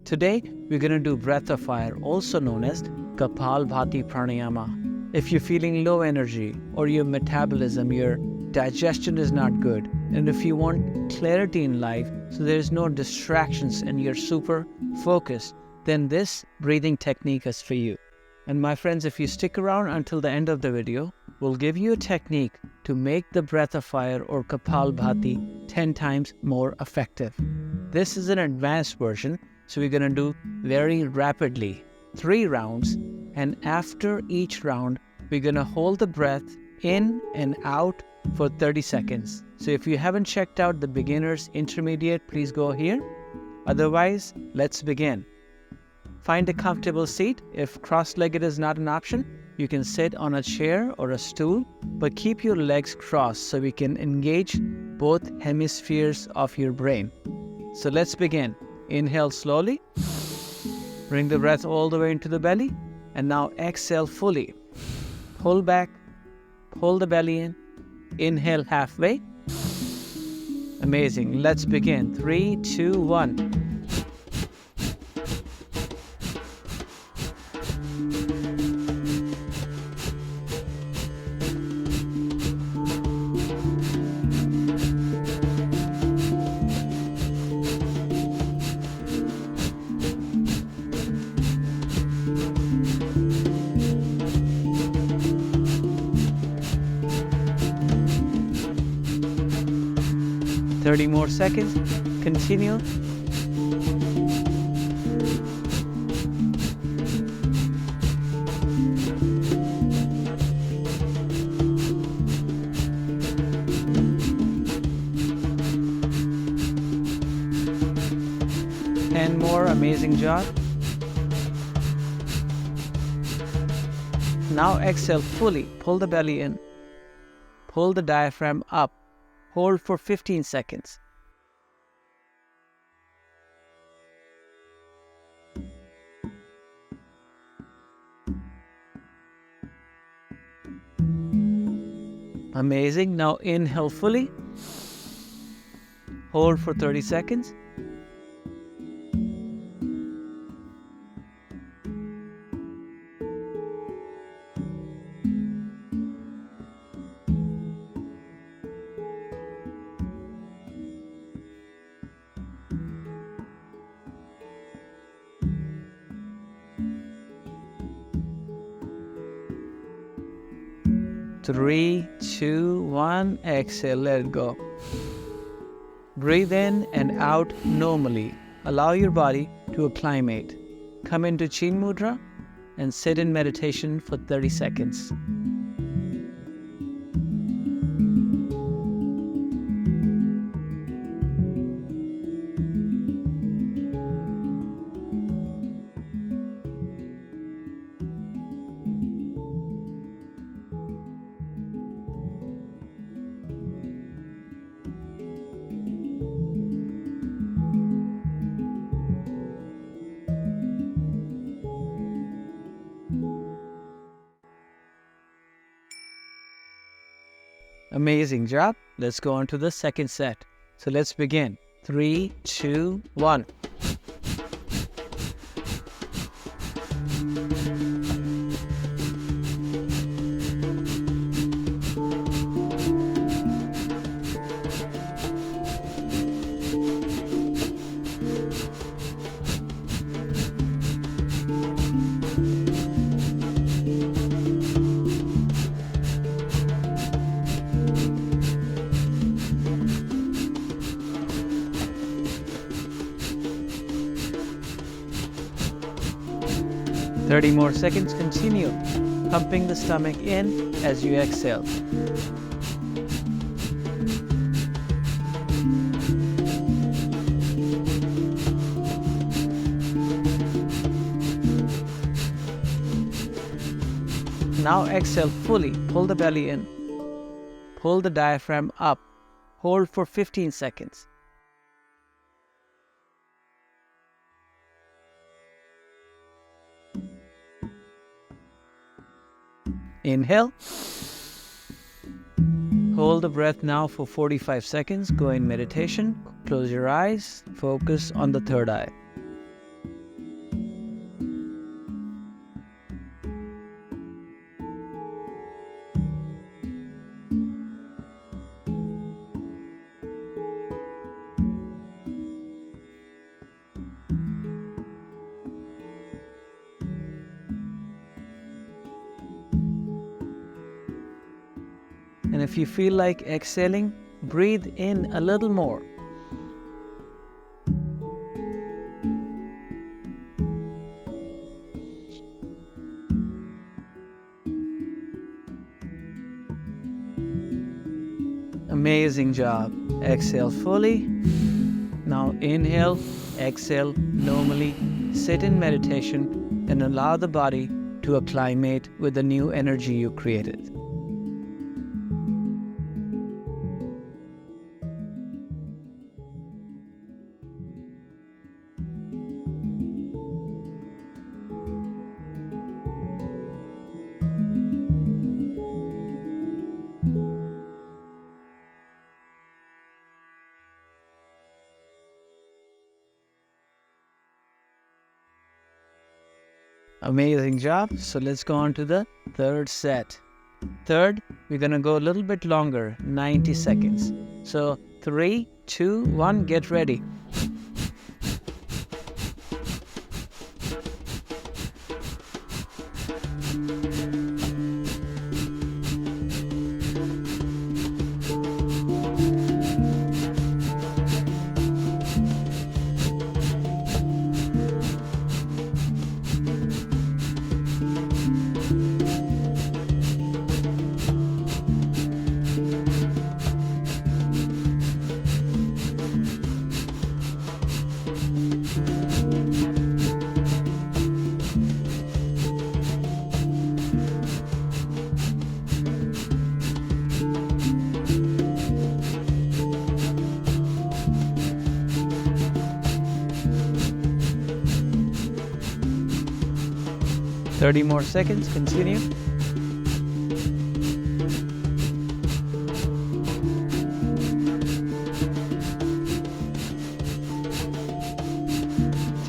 Today, we're going to do breath of fire, also known as Kapalbhati Pranayama. If you're feeling low energy or your metabolism, your digestion is not good, and if you want clarity in life so there's no distractions and you're super focused, then this breathing technique is for you. And my friends, if you stick around until the end of the video, we'll give you a technique to make the breath of fire or Kapalbhati 10 times more effective. This is an advanced version, so we're going to do very rapidly, 3 rounds, and after each round, we're going to hold the breath in and out for 30 seconds. So if you haven't checked out the beginner's intermediate, please go here. Otherwise, let's begin. Find a comfortable seat. If cross-legged is not an option, you can sit on a chair or a stool, but keep your legs crossed so we can engage both hemispheres of your brain. So let's begin. Inhale slowly. Bring the breath all the way into the belly. And now exhale fully. Pull back. Pull the belly in. Inhale halfway. Amazing. Let's begin. 3, 2, 1. Thirty more seconds. Continue. And more. Amazing job. Now exhale fully. Pull the belly in. Pull the diaphragm up. Hold for 15 seconds. Amazing. Now inhale fully. Hold for 30 seconds. Three, 2, 1, exhale, let it go. Breathe in and out normally. Allow your body to acclimate. Come into Chin Mudra and sit in meditation for 30 seconds. Amazing job. Let's go on to the second set. So let's begin. 3, 2, 1. Thirty more seconds. Continue pumping the stomach in as you exhale. Now exhale fully. Pull the belly in. Pull the diaphragm up. Hold for 15 seconds. Inhale. Hold the breath now for 45 seconds. Go in meditation. Close your eyes. Focus on the third eye. if you feel like exhaling, breathe in a little more. Amazing job. Exhale fully. Now inhale, exhale normally. Sit in meditation and allow the body to acclimate with the new energy you created. Amazing job. So let's go on to the third set. Third, we're going to go a little bit longer, 90 seconds. So 3, 2, 1, get ready. Thirty more seconds, continue.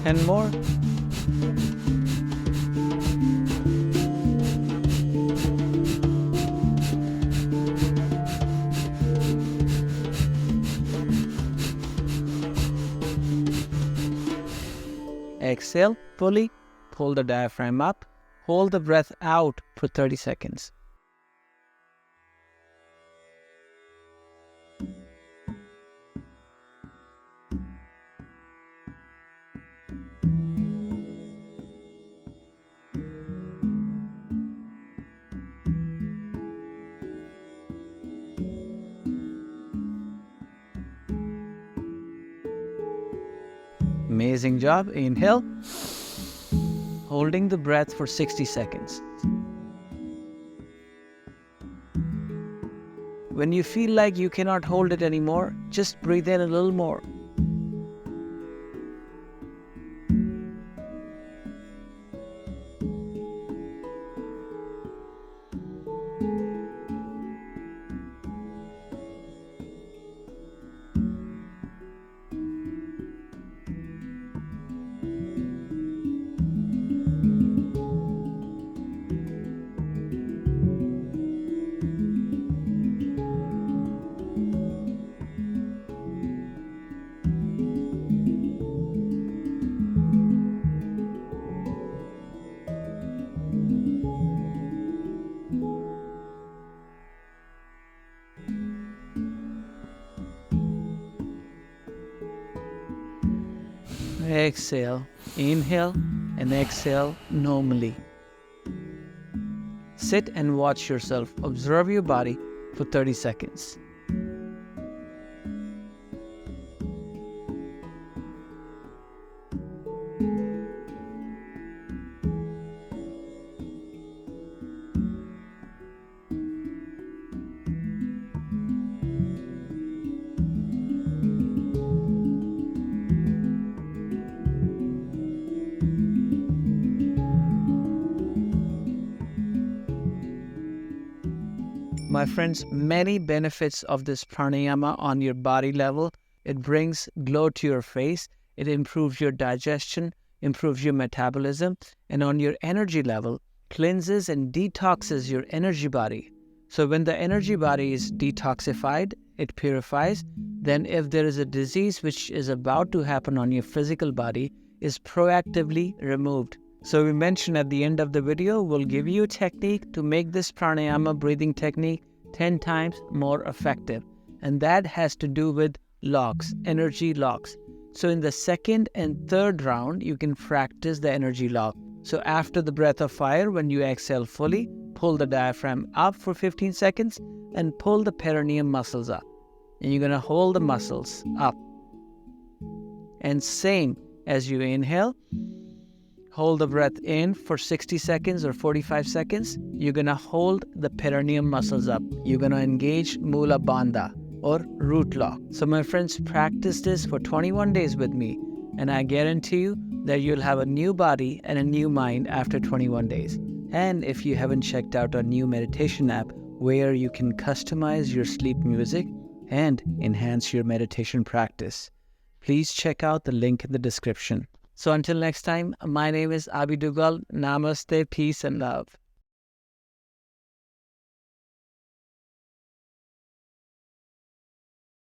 Ten more. Exhale fully, pull the diaphragm up. Hold the breath out for 30 seconds. Amazing job. Inhale. Holding the breath for 60 seconds. When you feel like you cannot hold it anymore, just breathe in a little more. Exhale, inhale and exhale normally. Sit and watch yourself. Observe your body for 30 seconds. My friends, many benefits of this pranayama on your body level. It brings glow to your face. It improves your digestion, improves your metabolism, and on your energy level, cleanses and detoxes your energy body. So when the energy body is detoxified, it purifies. Then if there is a disease which is about to happen on your physical body, is proactively removed. So we mentioned at the end of the video, we'll give you a technique to make this pranayama breathing technique 10 times more effective. And that has to do with locks, energy locks. So in the second and third round, you can practice the energy lock. So after the breath of fire, when you exhale fully, pull the diaphragm up for 15 seconds and pull the perineum muscles up. And you're going to hold the muscles up. And same as you inhale, hold the breath in for 60 seconds or 45 seconds. You're going to hold the perineum muscles up. You're going to engage Mula Bandha or root lock. So my friends, practice this for 21 days with me, and I guarantee you that you'll have a new body and a new mind after 21 days. And if you haven't checked out our new meditation app where you can customize your sleep music and enhance your meditation practice, please check out the link in the description. So until next time, my name is Abhi Duggal. Namaste, peace and love.